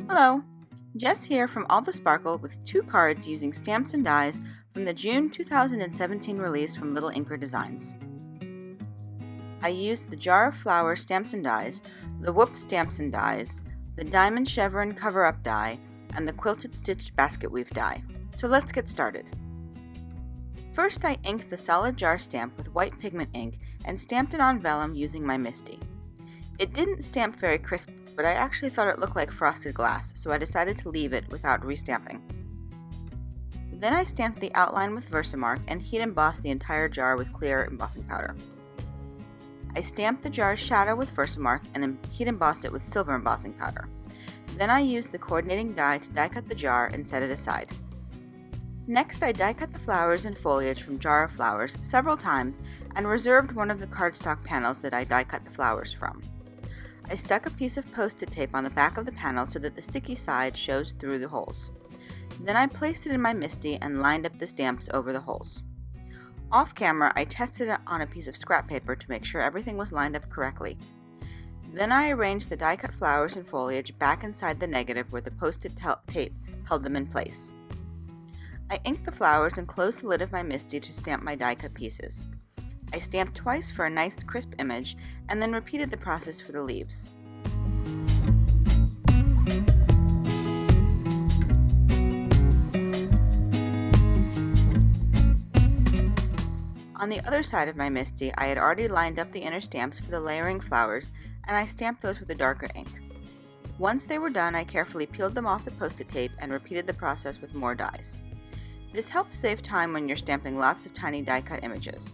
Hello, Jess here from All the Sparkle with 2 cards using stamps and dies from the June 2017 release from Lil Inker Designs. I used the Jar of Flowers stamps and dies, the Whoop stamps and dies, the Diamond Chevron cover-up die, and the Quilted Stitched Basket Weave die. So let's get started. First, I inked the solid jar stamp with white pigment ink and stamped it on vellum using my MISTI. It didn't stamp very crisp, but I actually thought it looked like frosted glass, so I decided to leave it without restamping. Then I stamped the outline with Versamark and heat embossed the entire jar with clear embossing powder. I stamped the jar's shadow with Versamark and heat embossed it with silver embossing powder. Then I used the coordinating die to die cut the jar and set it aside. Next, I die cut the flowers and foliage from Jar of Flowers several times and reserved one of the cardstock panels that I die cut the flowers from. I stuck a piece of Post-it tape on the back of the panel so that the sticky side shows through the holes. Then I placed it in my MISTI and lined up the stamps over the holes. Off camera, I tested it on a piece of scrap paper to make sure everything was lined up correctly. Then I arranged the die-cut flowers and foliage back inside the negative where the Post-it tape held them in place. I inked the flowers and closed the lid of my MISTI to stamp my die-cut pieces. I stamped twice for a nice crisp image, and then repeated the process for the leaves. On the other side of my MISTI, I had already lined up the inner stamps for the layering flowers, and I stamped those with a darker ink. Once they were done, I carefully peeled them off the Post-it tape and repeated the process with more dies. This helps save time when you're stamping lots of tiny die-cut images.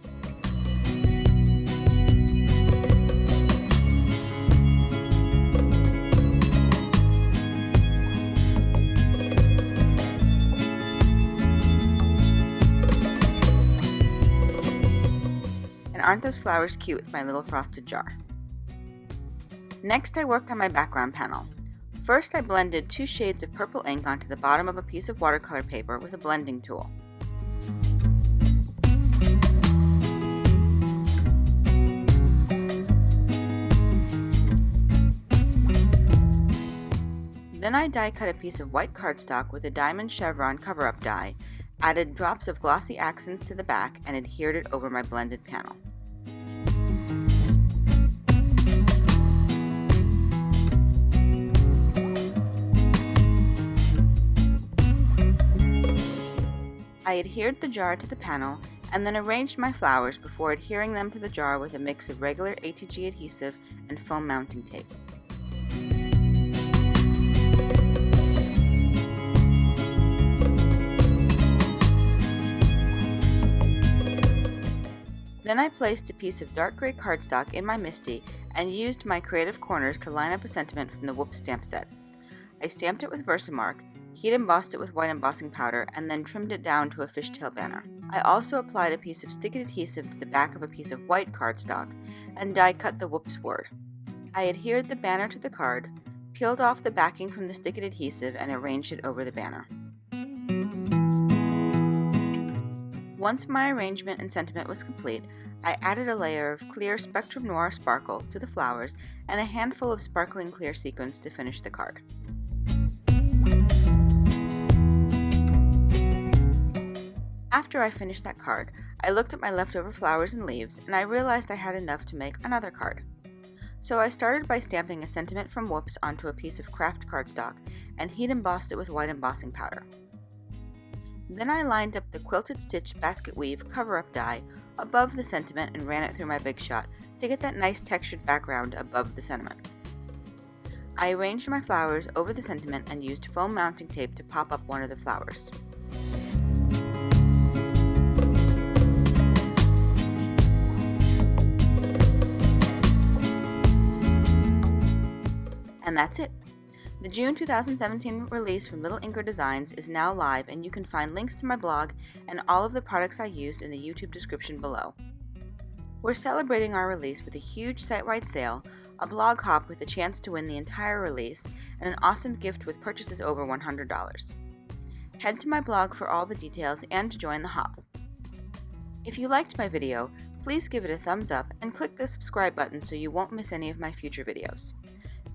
And aren't those flowers cute with my little frosted jar? Next, I worked on my background panel. First, I blended 2 shades of purple ink onto the bottom of a piece of watercolor paper with a blending tool. Then I die cut a piece of white cardstock with a diamond chevron cover-up die, added drops of glossy accents to the back, and adhered it over my blended panel. I adhered the jar to the panel and then arranged my flowers before adhering them to the jar with a mix of regular ATG adhesive and foam mounting tape. Then I placed a piece of dark gray cardstock in my MISTI and used my creative corners to line up a sentiment from the Whoop stamp set. I stamped it with Versamark, heat embossed it with white embossing powder, and then trimmed it down to a fishtail banner. I also applied a piece of sticky adhesive to the back of a piece of white cardstock and die cut the Whoops word. I adhered the banner to the card, peeled off the backing from the sticky adhesive, and arranged it over the banner. Once my arrangement and sentiment was complete, I added a layer of clear Spectrum Noir sparkle to the flowers and a handful of sparkling clear sequins to finish the card. After I finished that card, I looked at my leftover flowers and leaves, and I realized I had enough to make another card. So I started by stamping a sentiment from Whoops onto a piece of craft cardstock and heat embossed it with white embossing powder. Then I lined up the Quilted Stitched Basket Weave cover-up die above the sentiment and ran it through my Big Shot to get that nice textured background above the sentiment. I arranged my flowers over the sentiment and used foam mounting tape to pop up one of the flowers. And that's it. The June 2017 release from Lil Inker Designs is now live, and you can find links to my blog and all of the products I used in the YouTube description below. We're celebrating our release with a huge site-wide sale, a blog hop with a chance to win the entire release, and an awesome gift with purchases over $100. Head to my blog for all the details and to join the hop. If you liked my video, please give it a thumbs up and click the subscribe button so you won't miss any of my future videos.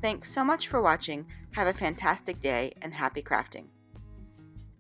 Thanks so much for watching. Have a fantastic day and happy crafting!